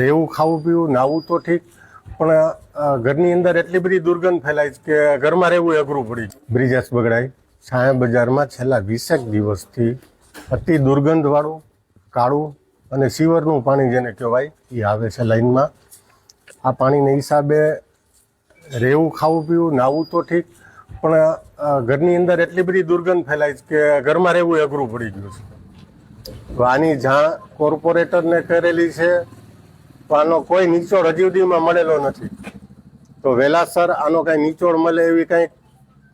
રહેવું ખાવું પીવું નાવું તો ઠીક, પણ ઘરની અંદર એટલી બધી દુર્ગંધ ફેલાય છે કે ઘરમાં રહેવું અઘરું પડી. બ્રિજેશ બગડાઈ છાયા બજારમાં છેલ્લા 20 દિવસથી અતિ દુર્ગંધવાળું કાળું અને સીવરનું પાણી જેને કહેવાય એ આવે છે લાઈનમાં. આ પાણીના હિસાબે રહેવું ખાવું પીવું નાવું તો ઠીક, પણ ઘરની અંદર એટલી બધી દુર્ગંધ ફેલાય છે કે ઘરમાં રહેવું અઘરું પડી ગયું છે. તો આની જાણ કોર્પોરેટરને કરેલી છે, તો આનો કોઈ નિચોડ હજી સુધીમાં મળેલો નથી. તો વહેલાસર આનો કાંઈ નિચોડ મળે એવી કંઈક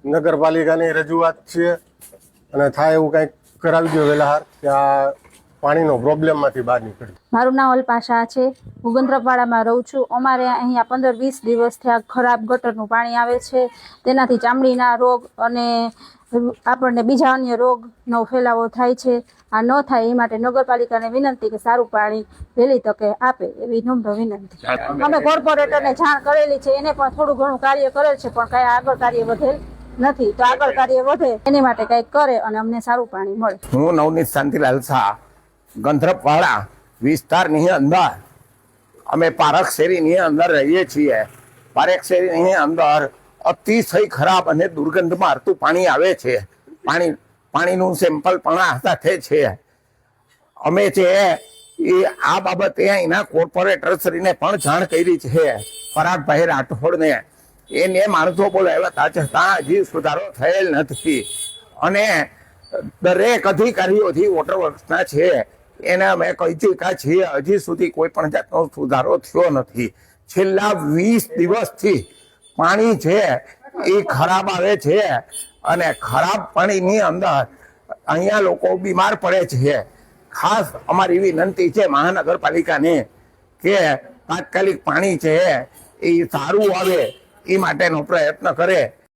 નગરપાલિકાની રજૂઆત છે, અને થાય એવું કંઈક કરાવી દો વહેલા કે આ પાણીનો પ્રોબ્લેમમાંથી બહાર નીકળી. મારું નામ અલ્પા શાહ છે. હું ગંધ્રપાડામાં રહું છું. અમારે અહીંયા 15-20 દિવસથી આ ખરાબ ગટરનું પાણી આવે છે. તેનાથી ચામડીના રોગ અને આપણને બીજા અન્ય રોગનો ફેલાવો થાય છે. આ ન થાય એ માટે નગરપાલિકાને વિનંતી કે સારું પાણી વહેલી તકે આપે એવી નમ્ર વિનંતી. અમે કોર્પોરેટરને જાણ કરેલી છે, એને પણ થોડું ઘણું કાર્ય કરેલ છે, પણ કાંઈ આગળ કાર્ય વધેલ નથી. તો આગળ કાર્ય વધે એની માટે કંઈક કરે અને અમને સારું પાણી મળે. હું નવનીત શાંતિલાલ શાહ, ગંધ્રપાડા વિસ્તારની અંદર અમે પારખ શેરીની અંદર રહીએ છીએ. પારખ શેરીની અંદર અતિશય ખરાબ અને દુર્ગંધ મારતું પાણી આવે છે. પાણીનું સેમ્પલ પણ સાથે છે. અમે છે એ આ બાબતે એના કોર્પોરેટર શ્રીને પણ જાણ કરી છે, પરાગભાઈ રાઠોડને. એને માણસો બોલાવ્યા છતાં હજી સુધારો થયેલ નથી. અને દરેક અધિકારીઓથી વોટર વર્ક્સના છે એને અમે કહી ચૂક્યા છીએ, હજી સુધી કોઈ પણ જાતનો સુધારો થયો નથી. છેલ્લા 20 દિવસથી પાણી છે એ ખરાબ આવે છે, અને ખરાબ પાણીની અંદર અહીંયા લોકો બીમાર પડે છે. ખાસ અમારી વિનંતી છે મહાનગરપાલિકાને કે તાત્કાલિક પાણી છે એ સારું આવે એ માટેનો પ્રયત્ન કરે.